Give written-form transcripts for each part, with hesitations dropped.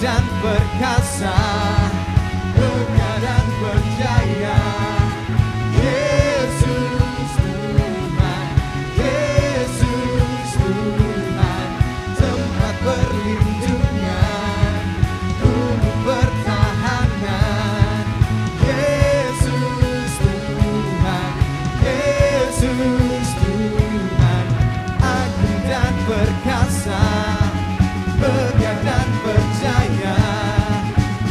dan perkasa, megah dan berjaya. Yesus Tuhan, Yesus Tuhan, tempat perlindungan, gunung pertahanan. Yesus Tuhan, Yesus Tuhan, agung dan perkasa, megah dan berjaya.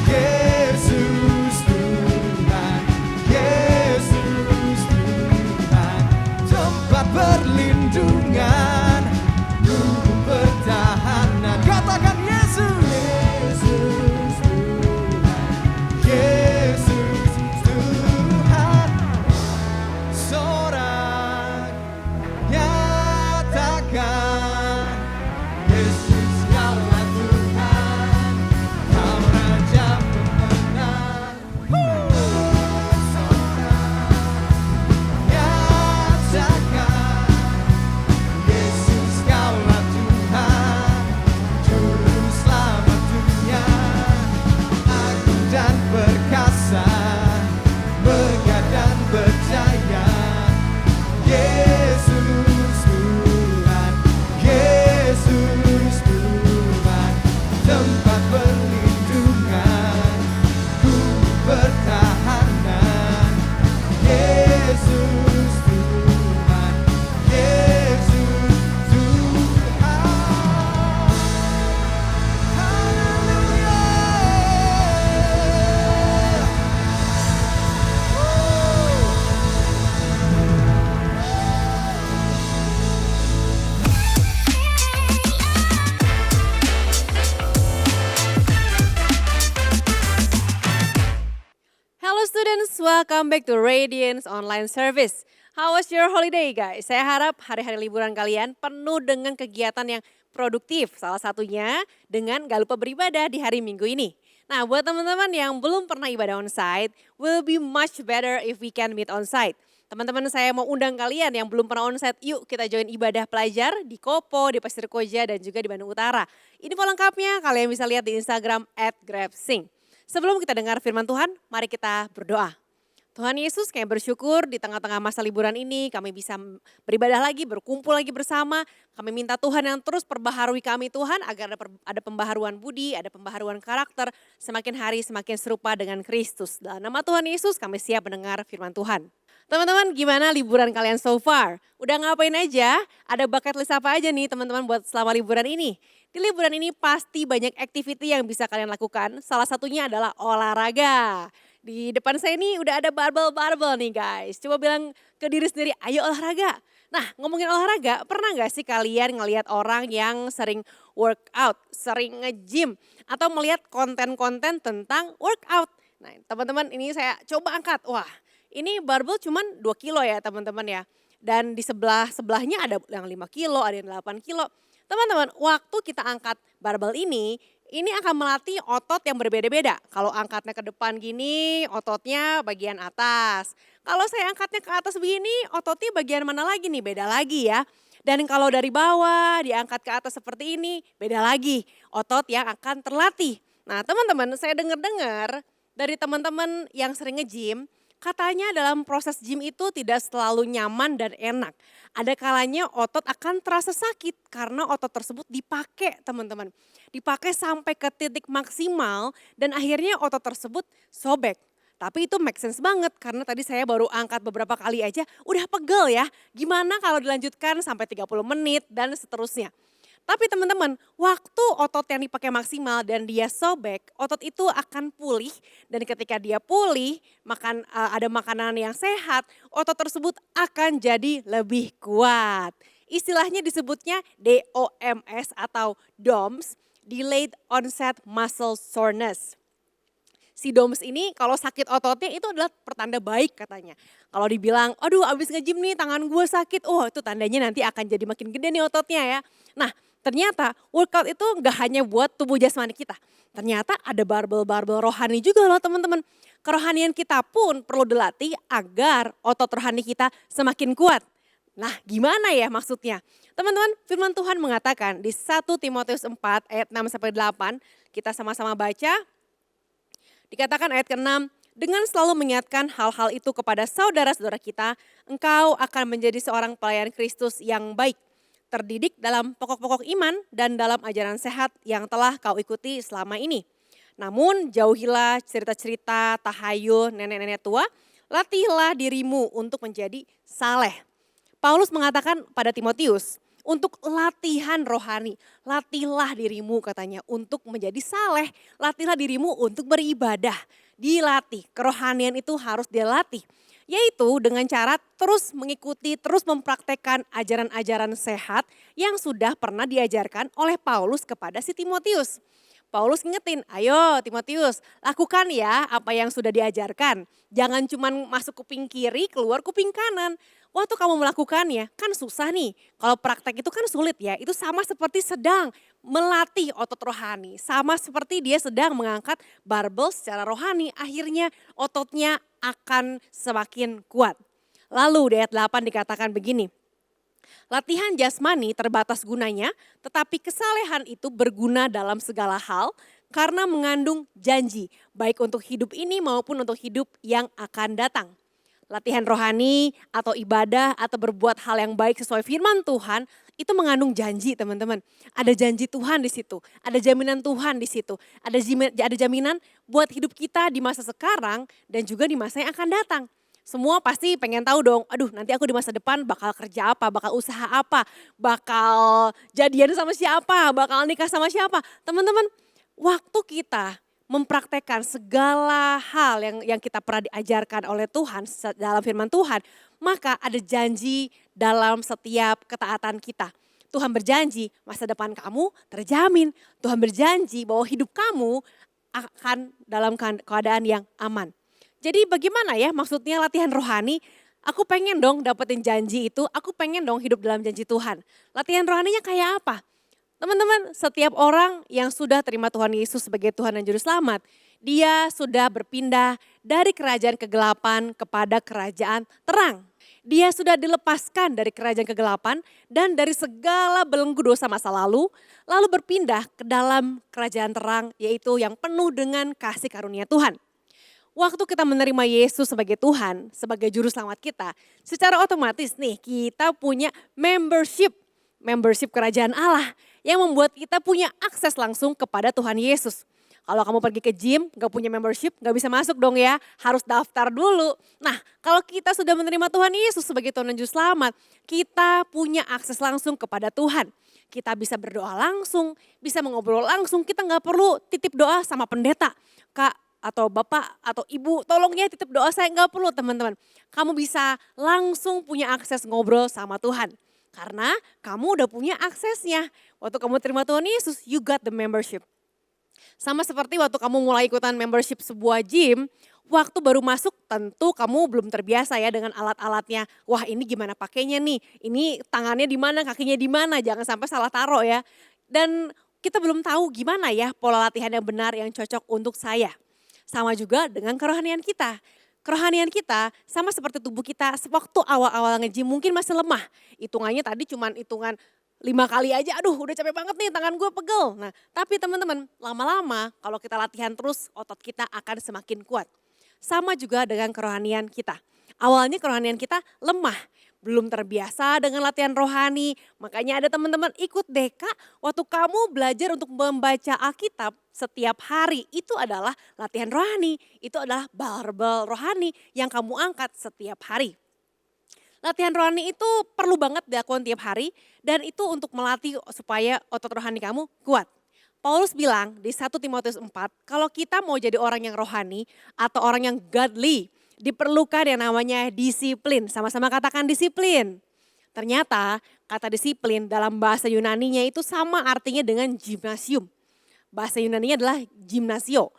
Yesus Tuhan, Yesus Tuhan, tempat perlindungan, gunung pertahanan. Katakan Yesus, Yesus Tuhan, Yesus Tuhan, sorak nyatakan Yesus kaulah Tuhan, Kau Raja pemenang. Nyatakan Yesus kaulah Tuhan, Juru Selamat dunia, agung dan perkasa, megah dan berjaya. Yesus Tuhan, Yesus Tuhan, tempat perlindungan, gunung pertahanan. Yesus Tuhan, Yesus Tuhan. Haleluya. Hello students, welcome back to Radiance Online Service. How was your holiday guys? Saya harap hari-hari liburan kalian penuh dengan kegiatan yang produktif. Salah satunya dengan gak lupa beribadah di hari Minggu ini. Nah buat teman-teman yang belum pernah ibadah onsite, will be much better if we can meet onsite. Teman-teman saya mau undang kalian yang belum pernah onsite, yuk kita join ibadah pelajar di Kopo, di Pasir Koja dan juga di Bandung Utara. Info lengkapnya kalian bisa lihat di Instagram @grabsing. Sebelum kita dengar firman Tuhan, mari kita berdoa. Tuhan Yesus, kami bersyukur di tengah-tengah masa liburan ini kami bisa beribadah lagi, berkumpul lagi bersama. Kami minta Tuhan yang terus perbaharui kami Tuhan agar ada pembaharuan budi, ada pembaharuan karakter, semakin hari semakin serupa dengan Kristus. Dalam nama Tuhan Yesus kami siap mendengar firman Tuhan. Teman-teman gimana liburan kalian so far? Udah ngapain aja? Ada bucket list apa aja nih teman-teman buat selama liburan ini? Di liburan ini pasti banyak activity yang bisa kalian lakukan. Salah satunya adalah olahraga. Di depan saya ini udah ada barbel-barbel nih guys. Coba bilang ke diri sendiri, ayo olahraga. Nah ngomongin olahraga, pernah gak sih kalian ngelihat orang yang sering workout, sering nge-gym, atau melihat konten-konten tentang workout? Nah teman-teman ini saya coba angkat, wah ini barbel cuman 2 kilo ya teman-teman ya. Dan di sebelahnya ada yang 5 kilo, ada yang 8 kilo. Teman-teman, waktu kita angkat barbel ini akan melatih otot yang berbeda-beda. Kalau angkatnya ke depan gini, ototnya bagian atas. Kalau saya angkatnya ke atas begini, ototnya bagian mana lagi nih? Beda lagi ya. Dan kalau dari bawah diangkat ke atas seperti ini, beda lagi. Otot yang akan terlatih. Nah teman-teman, saya dengar-dengar dari teman-teman yang sering nge-gym, katanya dalam proses gym itu tidak selalu nyaman dan enak. Ada kalanya otot akan terasa sakit karena otot tersebut dipakai teman-teman. Dipakai sampai ke titik maksimal dan akhirnya otot tersebut sobek. Tapi itu make sense banget karena tadi saya baru angkat beberapa kali aja udah pegel ya. Gimana kalau dilanjutkan sampai 30 menit dan seterusnya. Tapi teman-teman, waktu otot yang dipakai maksimal dan dia sobek, otot itu akan pulih dan ketika dia pulih, ada makanan yang sehat, otot tersebut akan jadi lebih kuat. Istilahnya disebutnya DOMS atau DOMS, Delayed Onset Muscle Soreness. Si DOMS ini kalau sakit ototnya itu adalah pertanda baik katanya. Kalau dibilang, aduh abis nge-gym nih tangan gue sakit, oh itu tandanya nanti akan jadi makin gede nih ototnya ya. Nah ternyata workout itu gak hanya buat tubuh jasmani kita. Ternyata ada barbel-barbel rohani juga loh teman-teman. Kerohanian kita pun perlu dilatih agar otot rohani kita semakin kuat. Nah, gimana ya maksudnya? Teman-teman, firman Tuhan mengatakan di 1 Timotius 4 ayat 6 sampai 8, kita sama-sama baca. Dikatakan ayat ke-6, dengan selalu mengingatkan hal-hal itu kepada saudara-saudara kita, engkau akan menjadi seorang pelayan Kristus yang baik, terdidik dalam pokok-pokok iman dan dalam ajaran sehat yang telah kau ikuti selama ini. Namun jauhilah cerita-cerita, tahayul, nenek-nenek tua, latihlah dirimu untuk menjadi saleh. Paulus mengatakan pada Timotius, untuk latihan rohani, latihlah dirimu katanya untuk menjadi saleh, latihlah dirimu untuk beribadah, dilatih, kerohanian itu harus dilatih. Yaitu dengan cara terus mengikuti, terus mempraktekkan ajaran-ajaran sehat yang sudah pernah diajarkan oleh Paulus kepada si Timotius. Paulus ngingetin, ayo Timotius lakukan ya apa yang sudah diajarkan. Jangan cuma masuk kuping kiri, keluar kuping kanan. Waktu kamu melakukannya kan susah nih. Kalau praktek itu kan sulit ya. Itu sama seperti sedang melatih otot rohani. Sama seperti dia sedang mengangkat barbel secara rohani. Akhirnya ototnya akan semakin kuat. Lalu di ayat 8 dikatakan begini. Latihan jasmani terbatas gunanya, tetapi kesalehan itu berguna dalam segala hal karena mengandung janji, baik untuk hidup ini maupun untuk hidup yang akan datang. Latihan rohani atau ibadah atau berbuat hal yang baik sesuai firman Tuhan itu mengandung janji teman-teman. Ada janji Tuhan di situ, ada jaminan Tuhan di situ, ada jaminan buat hidup kita di masa sekarang dan juga di masa yang akan datang. Semua pasti pengen tahu dong, aduh nanti aku di masa depan bakal kerja apa, bakal usaha apa, bakal jadian sama siapa, bakal nikah sama siapa. Teman-teman, waktu kita mempraktekkan segala hal yang kita pernah diajarkan oleh Tuhan dalam firman Tuhan, maka ada janji dalam setiap ketaatan kita. Tuhan berjanji masa depan kamu terjamin. Tuhan berjanji bahwa hidup kamu akan dalam keadaan yang aman. Jadi bagaimana ya maksudnya latihan rohani? Aku pengen dong dapetin janji itu, aku pengen dong hidup dalam janji Tuhan. Latihan rohaninya kayak apa? Teman-teman, setiap orang yang sudah terima Tuhan Yesus sebagai Tuhan dan Juru Selamat, dia sudah berpindah dari kerajaan kegelapan kepada kerajaan terang. Dia sudah dilepaskan dari kerajaan kegelapan dan dari segala belenggu dosa masa lalu berpindah ke dalam kerajaan terang, yaitu yang penuh dengan kasih karunia Tuhan. Waktu kita menerima Yesus sebagai Tuhan, sebagai Juru Selamat kita, secara otomatis nih kita punya membership kerajaan Allah yang membuat kita punya akses langsung kepada Tuhan Yesus. Kalau kamu pergi ke gym, gak punya membership, gak bisa masuk dong ya, harus daftar dulu. Nah, kalau kita sudah menerima Tuhan Yesus sebagai Tuhan dan Juru Selamat, kita punya akses langsung kepada Tuhan. Kita bisa berdoa langsung, bisa mengobrol langsung, kita gak perlu titip doa sama pendeta. Kak, atau bapak atau ibu tolong ya titip doa saya, nggak perlu teman-teman. Kamu bisa langsung punya akses ngobrol sama Tuhan. Karena kamu udah punya aksesnya. Waktu kamu terima Tuhan Yesus, you got the membership. Sama seperti waktu kamu mulai ikutan membership sebuah gym, waktu baru masuk tentu kamu belum terbiasa ya dengan alat-alatnya. Wah ini gimana pakainya nih, ini tangannya di mana, kakinya di mana, jangan sampai salah taruh ya. Dan kita belum tahu gimana ya pola latihan yang benar yang cocok untuk saya. Sama juga dengan kerohanian kita. Kerohanian kita sama seperti tubuh kita sewaktu awal-awal nge-gym mungkin masih lemah. Hitungannya tadi cuman hitungan 5 kali aja, aduh udah capek banget nih tangan gue pegel. Nah tapi teman-teman lama-lama kalau kita latihan terus otot kita akan semakin kuat. Sama juga dengan kerohanian kita. Awalnya kerohanian kita lemah, belum terbiasa dengan latihan rohani. Makanya ada teman-teman ikut Deka waktu kamu belajar untuk membaca Alkitab setiap hari. Itu adalah latihan rohani, itu adalah barbel rohani yang kamu angkat setiap hari. Latihan rohani itu perlu banget dilakukan tiap hari dan itu untuk melatih supaya otot rohani kamu kuat. Paulus bilang di 1 Timotius 4, kalau kita mau jadi orang yang rohani atau orang yang godly, diperlukan yang namanya disiplin. Sama-sama katakan disiplin. Ternyata kata disiplin dalam bahasa Yunaninya itu sama artinya dengan gimnasium. Bahasa Yunaninya adalah gimnasio.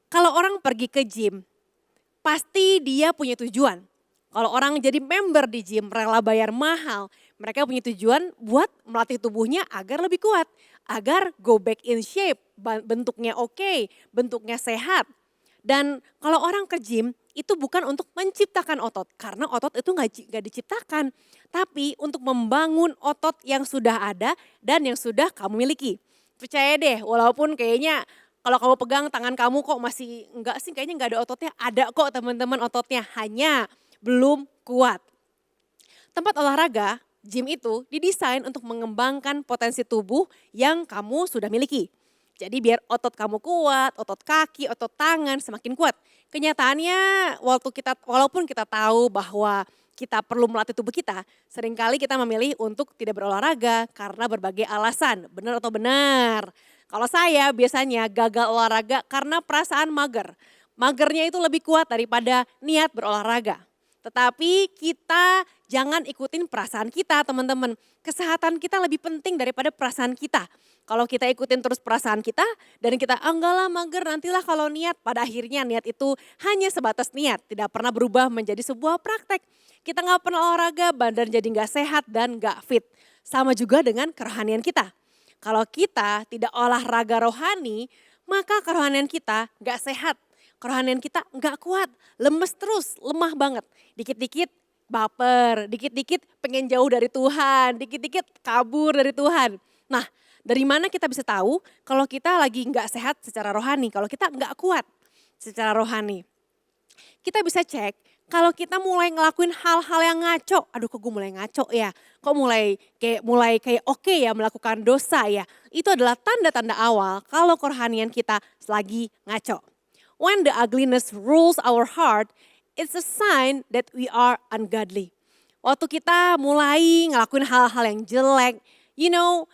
Kalau orang pergi ke gym, pasti dia punya tujuan. Kalau orang jadi member di gym, rela bayar mahal, mereka punya tujuan buat melatih tubuhnya agar lebih kuat. Agar go back in shape, bentuknya oke, bentuknya sehat. Dan kalau orang ke gym itu bukan untuk menciptakan otot, karena otot itu nggak diciptakan, tapi untuk membangun otot yang sudah ada dan yang sudah kamu miliki. Percaya deh, walaupun kayaknya kalau kamu pegang tangan kamu kok masih enggak sih, kayaknya nggak ada ototnya, ada kok teman-teman ototnya, hanya belum kuat. Tempat olahraga, gym itu didesain untuk mengembangkan potensi tubuh yang kamu sudah miliki. Jadi biar otot kamu kuat, otot kaki, otot tangan semakin kuat. Kenyataannya walaupun kita tahu bahwa kita perlu melatih tubuh kita, seringkali kita memilih untuk tidak berolahraga karena berbagai alasan. Benar atau benar? Kalau saya biasanya gagal olahraga karena perasaan mager. Magernya itu lebih kuat daripada niat berolahraga. Tetapi kita jangan ikutin perasaan kita teman-teman. Kesehatan kita lebih penting daripada perasaan kita. Kalau kita ikutin terus perasaan kita dan kita enggak lah mager nantilah kalau niat. Pada akhirnya niat itu hanya sebatas niat. Tidak pernah berubah menjadi sebuah praktek. Kita nggak pernah olahraga, badan jadi nggak sehat dan nggak fit. Sama juga dengan kerohanian kita. Kalau kita tidak olahraga rohani, maka kerohanian kita nggak sehat. Kerohanian kita nggak kuat, lemes terus, lemah banget. Dikit-dikit baper, dikit-dikit pengen jauh dari Tuhan, dikit-dikit kabur dari Tuhan. Nah, dari mana kita bisa tahu kalau kita lagi nggak sehat secara rohani, kalau kita nggak kuat secara rohani? Kita bisa cek kalau kita mulai ngelakuin hal-hal yang ngaco, aduh kok gue mulai ngaco ya, kok mulai kayak oke ya melakukan dosa ya. Itu adalah tanda-tanda awal kalau kerohanian kita lagi ngaco. When the ugliness rules our heart, it's a sign that we are ungodly. Waktu kita mulai ngelakuin hal-hal yang jelek,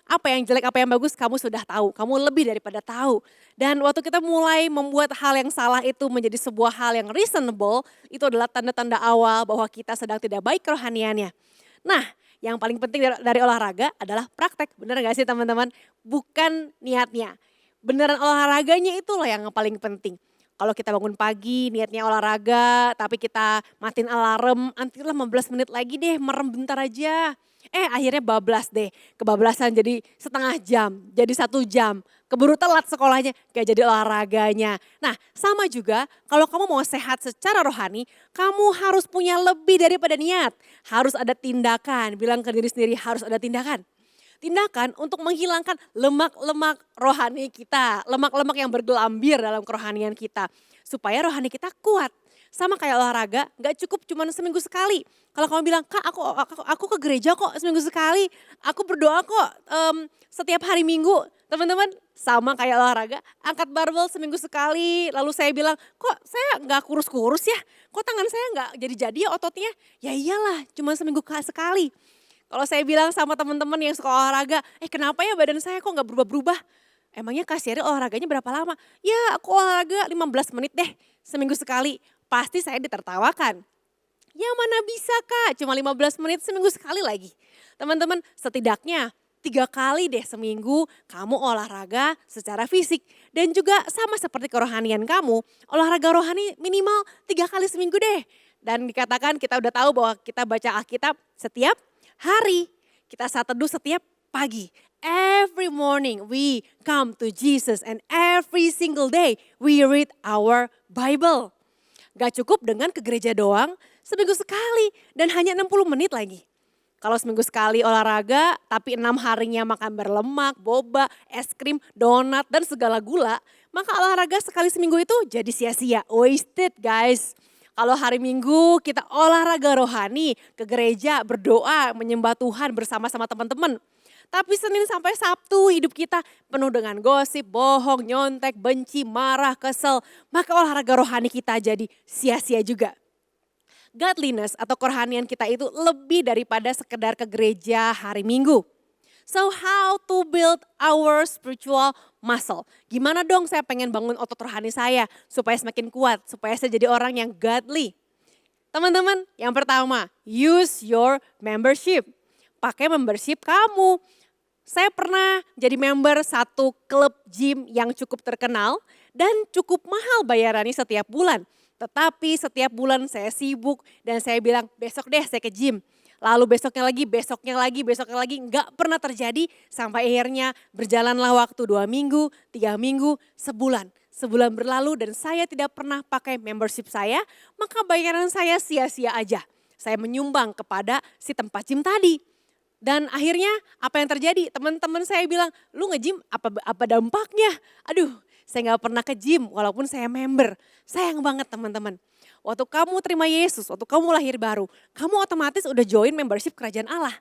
apa yang jelek, apa yang bagus kamu sudah tahu, kamu lebih daripada tahu. Dan waktu kita mulai membuat hal yang salah itu menjadi sebuah hal yang reasonable, itu adalah tanda-tanda awal bahwa kita sedang tidak baik kerohaniannya. Nah, yang paling penting dari olahraga adalah praktek, benar gak sih teman-teman? Bukan niatnya. Beneran olahraganya itulah yang paling penting. Kalau kita bangun pagi niatnya olahraga tapi kita matiin alarm, nantilah 15 menit lagi deh merem bentar aja. Akhirnya bablas deh, kebablasan jadi setengah jam, jadi 1 jam. Keburu telat sekolahnya, gak jadi olahraganya. Nah sama juga kalau kamu mau sehat secara rohani, kamu harus punya lebih daripada niat. Harus ada tindakan, bilang ke diri sendiri harus ada tindakan. Tindakan untuk menghilangkan lemak-lemak rohani kita, lemak-lemak yang bergelambir dalam kerohanian kita. Supaya rohani kita kuat. Sama kayak olahraga, gak cukup cuma seminggu sekali. Kalau kamu bilang, Kak aku ke gereja kok seminggu sekali, aku berdoa kok setiap hari Minggu. Teman-teman sama kayak olahraga, angkat barbel seminggu sekali. Lalu saya bilang, kok saya gak kurus-kurus ya? Kok tangan saya gak jadi-jadi ya ototnya? Ya iyalah, cuma seminggu sekali. Kalau saya bilang sama teman-teman yang suka olahraga, kenapa ya badan saya kok gak berubah-berubah? Emangnya Kak Sheryl olahraganya berapa lama? Ya aku olahraga 15 menit deh seminggu sekali. Pasti saya ditertawakan. Ya mana bisa Kak, cuma 15 menit seminggu sekali lagi. Teman-teman setidaknya 3 kali deh seminggu kamu olahraga secara fisik. Dan juga sama seperti kerohanian kamu, olahraga rohani minimal 3 kali seminggu deh. Dan dikatakan kita udah tahu bahwa kita baca Alkitab setiap hari, kita saat teduh setiap pagi. Every morning we come to Jesus and every single day we read our Bible. Gak cukup dengan ke gereja doang, seminggu sekali dan hanya 60 menit lagi. Kalau seminggu sekali olahraga tapi 6 harinya makan berlemak, boba, es krim, donat dan segala gula, maka olahraga sekali seminggu itu jadi sia-sia, wasted guys. Kalau hari Minggu kita olahraga rohani, ke gereja, berdoa, menyembah Tuhan bersama-sama teman-teman. Tapi Senin sampai Sabtu hidup kita penuh dengan gosip, bohong, nyontek, benci, marah, kesel. Maka olahraga rohani kita jadi sia-sia juga. Godliness atau kerohanian kita itu lebih daripada sekedar ke gereja hari Minggu. So how to build our spiritual muscle? Gimana dong saya pengen bangun otot rohani saya supaya semakin kuat, supaya saya jadi orang yang godly. Teman-teman, yang pertama, use your membership. Pakai membership kamu. Saya pernah jadi member satu klub gym yang cukup terkenal dan cukup mahal bayarannya setiap bulan. Tetapi setiap bulan saya sibuk dan saya bilang besok deh saya ke gym. Lalu besoknya lagi, nggak pernah terjadi sampai akhirnya berjalanlah waktu 2 minggu, 3 minggu, sebulan. sebulan berlalu dan saya tidak pernah pakai membership saya, maka bayaran saya sia-sia aja. Saya menyumbang kepada si tempat gym tadi. Dan akhirnya apa yang terjadi? Teman-teman saya bilang, lu nge-gym apa dampaknya? Aduh, saya nggak pernah ke gym walaupun saya member. Sayang banget teman-teman. Waktu kamu terima Yesus, waktu kamu lahir baru, kamu otomatis udah join membership kerajaan Allah.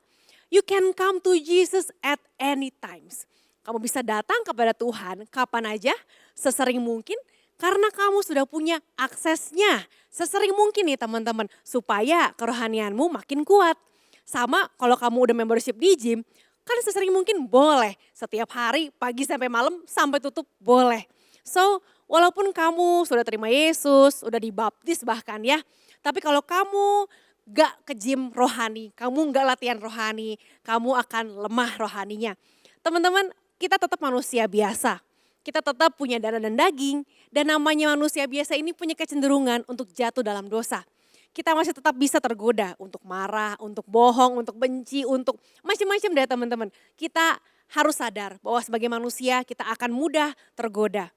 You can come to Jesus at any times. Kamu bisa datang kepada Tuhan kapan aja, sesering mungkin, karena kamu sudah punya aksesnya. Sesering mungkin nih teman-teman, supaya kerohanianmu makin kuat. Sama kalau kamu udah membership di gym, kan sesering mungkin boleh. Setiap hari, pagi sampai malam, sampai tutup boleh. So, walaupun kamu sudah terima Yesus, sudah dibaptis bahkan ya. Tapi kalau kamu gak ke gym rohani, kamu gak latihan rohani, kamu akan lemah rohaninya. Teman-teman, kita tetap manusia biasa. Kita tetap punya darah dan daging, dan namanya manusia biasa ini punya kecenderungan untuk jatuh dalam dosa. Kita masih tetap bisa tergoda untuk marah, untuk bohong, untuk benci, untuk macam-macam deh teman-teman. Kita harus sadar bahwa sebagai manusia kita akan mudah tergoda.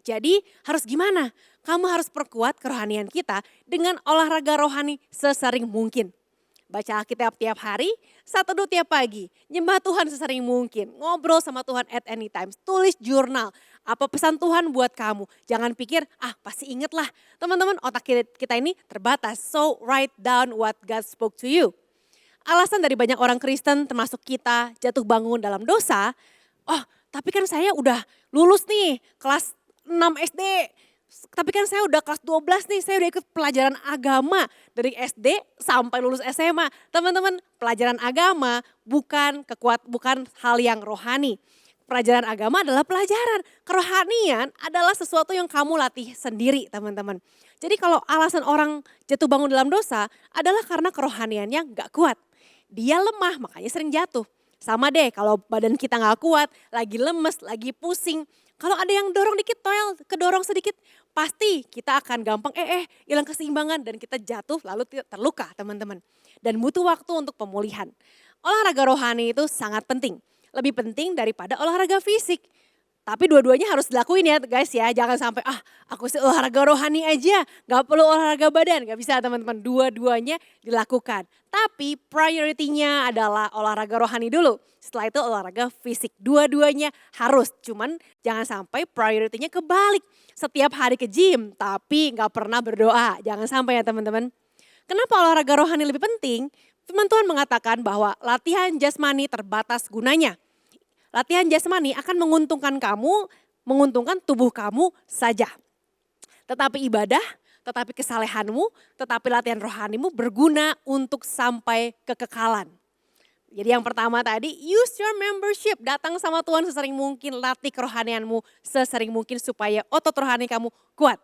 Jadi harus gimana? Kamu harus perkuat kerohanian kita dengan olahraga rohani sesering mungkin. Baca Alkitab tiap hari, satu teduh tiap pagi, nyembah Tuhan sesering mungkin, ngobrol sama Tuhan at any time, tulis jurnal, apa pesan Tuhan buat kamu. Jangan pikir, pasti inget lah. Teman-teman otak kita ini terbatas, so write down what God spoke to you. Alasan dari banyak orang Kristen termasuk kita jatuh bangun dalam dosa, tapi kan saya udah lulus nih kelas 6 SD. Tapi kan saya udah kelas 12 nih, saya udah ikut pelajaran agama dari SD sampai lulus SMA. Teman-teman, pelajaran agama bukan hal yang rohani. Pelajaran agama adalah pelajaran. Kerohanian adalah sesuatu yang kamu latih sendiri, teman-teman. Jadi kalau alasan orang jatuh bangun dalam dosa adalah karena kerohaniannya gak kuat. Dia lemah, makanya sering jatuh. Sama deh kalau badan kita gak kuat, lagi lemes, lagi pusing. Kalau ada yang dorong dikit, kedorong sedikit, pasti kita akan gampang hilang keseimbangan dan kita jatuh lalu terluka teman-teman. Dan butuh waktu untuk pemulihan. Olahraga rohani itu sangat penting. Lebih penting daripada olahraga fisik. Tapi dua-duanya harus dilakuin ya guys ya. Jangan sampai aku sih olahraga rohani aja. Gak perlu olahraga badan. Gak bisa teman-teman. Dua-duanya dilakukan. Tapi prioritinya adalah olahraga rohani dulu. Setelah itu olahraga fisik. Dua-duanya harus. Cuman jangan sampai prioritinya kebalik. Setiap hari ke gym tapi gak pernah berdoa. Jangan sampai ya teman-teman. Kenapa olahraga rohani lebih penting? Firman Tuhan mengatakan bahwa latihan jasmani terbatas gunanya. Latihan jasmani akan menguntungkan tubuh kamu saja. Tetapi ibadah, tetapi kesalehanmu, tetapi latihan rohanimu berguna untuk sampai kekekalan. Jadi yang pertama tadi, use your membership. Datang sama Tuhan sesering mungkin, latih kerohanianmu sesering mungkin supaya otot rohani kamu kuat.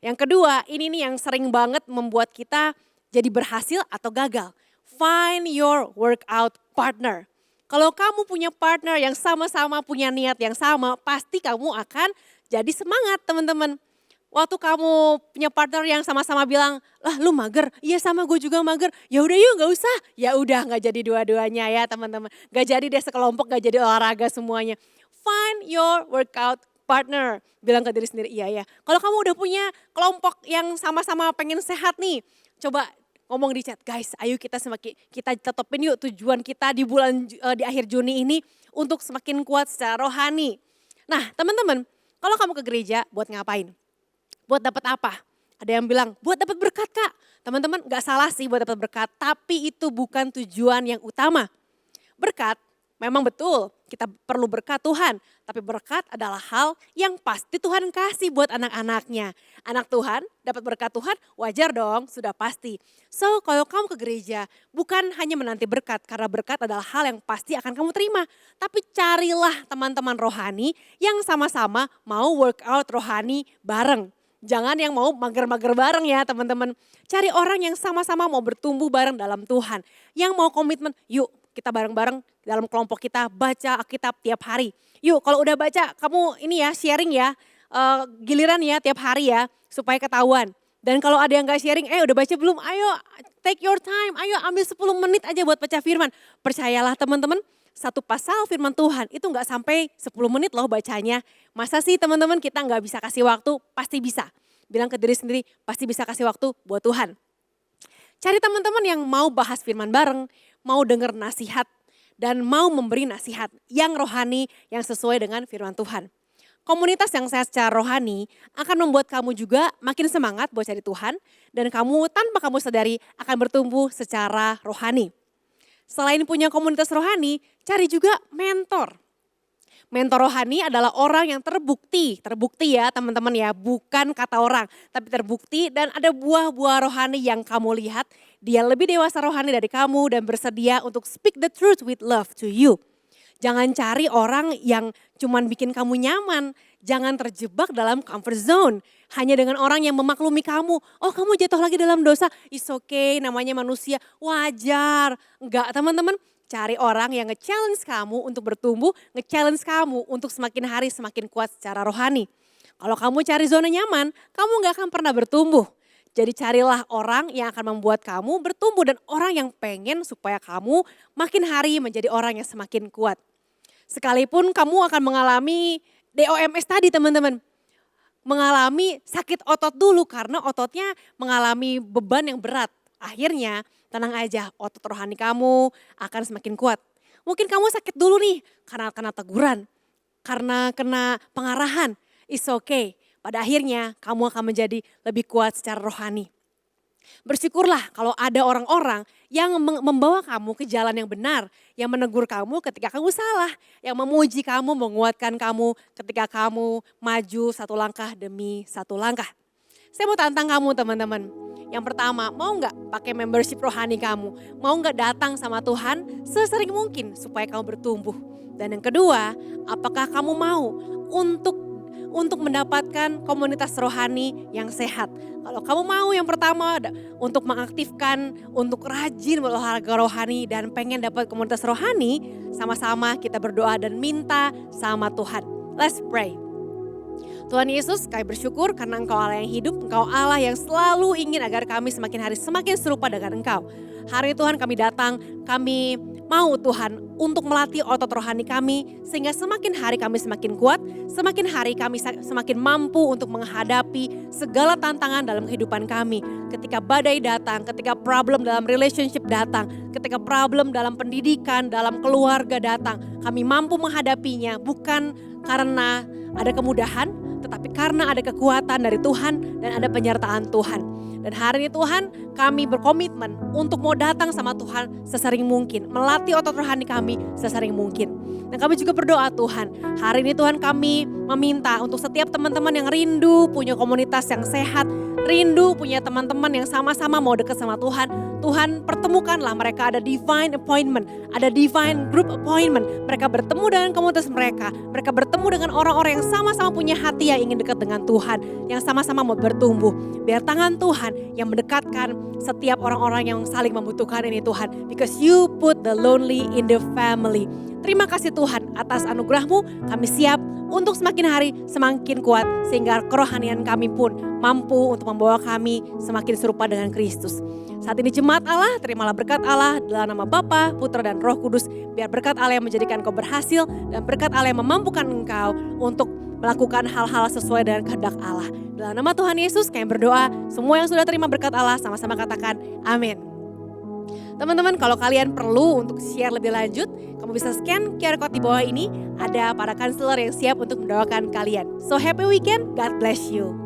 Yang kedua, ini nih yang sering banget membuat kita jadi berhasil atau gagal. Find your workout partner. Kalau kamu punya partner yang sama-sama punya niat yang sama, pasti kamu akan jadi semangat teman-teman. Waktu kamu punya partner yang sama-sama bilang, lah lu mager, iya sama gue juga mager, ya udah yuk gak usah. Ya udah gak jadi dua-duanya ya teman-teman. Gak jadi deh sekelompok, gak jadi olahraga semuanya. Find your workout partner. Bilang ke diri sendiri, iya ya. Kalau kamu udah punya kelompok yang sama-sama pengen sehat nih, coba ngomong di chat, guys ayo kita tetapin yuk tujuan kita di akhir Juni ini untuk semakin kuat secara rohani. Nah teman-teman, kalau kamu ke gereja buat ngapain? Buat dapat apa? Ada yang bilang buat dapat berkat kak. Teman-teman gak salah sih buat dapat berkat, tapi itu bukan tujuan yang utama. Berkat memang betul kita perlu berkat Tuhan, tapi berkat adalah hal yang pasti Tuhan kasih buat anak-anaknya. Anak Tuhan dapat berkat Tuhan wajar dong, sudah pasti. So kalau kamu ke gereja bukan hanya menanti berkat, karena berkat adalah hal yang pasti akan kamu terima. Tapi carilah teman-teman rohani yang sama-sama mau workout rohani bareng. Jangan yang mau mager-mager bareng ya teman-teman. Cari orang yang sama-sama mau bertumbuh bareng dalam Tuhan. Yang mau komitmen, yuk kita bareng-bareng dalam kelompok kita baca Alkitab tiap hari. Yuk kalau udah baca kamu ini ya sharing ya, giliran ya tiap hari ya supaya ketahuan. Dan kalau ada yang gak sharing, udah baca belum? Ayo take your time, ayo ambil 10 menit aja buat baca firman. Percayalah teman-teman, satu pasal firman Tuhan itu nggak sampai 10 menit loh bacanya. Masa sih teman-teman kita nggak bisa kasih waktu? Pasti bisa. Bilang ke diri sendiri, pasti bisa kasih waktu buat Tuhan. Cari teman-teman yang mau bahas firman bareng, mau denger nasihat, dan mau memberi nasihat yang rohani, yang sesuai dengan firman Tuhan. Komunitas yang sehat secara rohani akan membuat kamu juga makin semangat buat cari Tuhan, dan kamu tanpa kamu sadari akan bertumbuh secara rohani. Selain punya komunitas rohani, cari juga mentor. Mentor rohani adalah orang yang terbukti ya teman-teman ya, bukan kata orang, tapi terbukti dan ada buah-buah rohani yang kamu lihat, dia lebih dewasa rohani dari kamu dan bersedia untuk speak the truth with love to you. Jangan cari orang yang cuman bikin kamu nyaman, jangan terjebak dalam comfort zone. Hanya dengan orang yang memaklumi kamu, oh kamu jatuh lagi dalam dosa, it's okay, namanya manusia, wajar. Enggak teman-teman. Cari orang yang nge-challenge kamu untuk bertumbuh, nge-challenge kamu untuk semakin hari semakin kuat secara rohani. Kalau kamu cari zona nyaman, kamu gak akan pernah bertumbuh. Jadi carilah orang yang akan membuat kamu bertumbuh dan orang yang pengen supaya kamu makin hari menjadi orang yang semakin kuat. Sekalipun kamu akan mengalami DOMS tadi teman-teman. Mengalami sakit otot dulu karena ototnya mengalami beban yang berat. Akhirnya tenang aja, otot rohani kamu akan semakin kuat. Mungkin kamu sakit dulu nih karena kena teguran, karena kena pengarahan. It's okay. Pada akhirnya kamu akan menjadi lebih kuat secara rohani. Bersyukurlah kalau ada orang-orang yang membawa kamu ke jalan yang benar, yang menegur kamu ketika kamu salah, yang memuji kamu, menguatkan kamu ketika kamu maju satu langkah demi satu langkah. Saya mau tantang kamu teman-teman. Yang pertama, mau nggak pakai membership rohani kamu? Mau nggak datang sama Tuhan sesering mungkin supaya kamu bertumbuh? Dan yang kedua, apakah kamu mau untuk mendapatkan komunitas rohani yang sehat? Kalau kamu mau yang pertama untuk mengaktifkan, untuk rajin berolahraga rohani dan pengen dapat komunitas rohani, sama-sama kita berdoa dan minta sama Tuhan. Let's pray. Tuhan Yesus, kami bersyukur karena Engkau Allah yang hidup, Engkau Allah yang selalu ingin agar kami semakin hari semakin serupa dengan Engkau. Hari Tuhan kami datang, kami mau Tuhan untuk melatih otot rohani kami sehingga semakin hari kami semakin kuat, semakin hari kami semakin mampu untuk menghadapi segala tantangan dalam kehidupan kami. Ketika badai datang, ketika problem dalam relationship datang, ketika problem dalam pendidikan, dalam keluarga datang, kami mampu menghadapinya bukan karena ada kemudahan, tetapi karena ada kekuatan dari Tuhan dan ada penyertaan Tuhan. Dan hari ini Tuhan kami berkomitmen untuk mau datang sama Tuhan sesering mungkin. Melatih otot rohani kami sesering mungkin. Dan kami juga berdoa Tuhan, hari ini Tuhan kami meminta untuk setiap teman-teman yang rindu punya komunitas yang sehat, rindu punya teman-teman yang sama-sama mau dekat sama Tuhan. Tuhan pertemukanlah mereka, ada divine appointment, ada divine group appointment. Mereka bertemu dengan komunitas mereka bertemu dengan orang-orang yang sama-sama punya hati yang ingin dekat dengan Tuhan, yang sama-sama mau bertumbuh. Biar tangan Tuhan yang mendekatkan setiap orang-orang yang saling membutuhkan ini Tuhan. Because you put the lonely in the family. Terima kasih Tuhan atas anugerah-Mu, kami siap untuk semakin hari semakin kuat sehingga kerohanian kami pun mampu untuk membawa kami semakin serupa dengan Kristus. Saat ini jemaat Allah, terimalah berkat Allah dalam nama Bapa, Putra dan Roh Kudus. Biar berkat Allah yang menjadikan kau berhasil dan berkat Allah yang memampukan engkau untuk melakukan hal-hal sesuai dengan kehendak Allah. Dalam nama Tuhan Yesus kami berdoa, semua yang sudah terima berkat Allah sama-sama katakan amin. Teman-teman, kalau kalian perlu untuk share lebih lanjut, kamu bisa scan QR code di bawah ini. Ada para counselor yang siap untuk mendoakan kalian. So happy weekend, God bless you.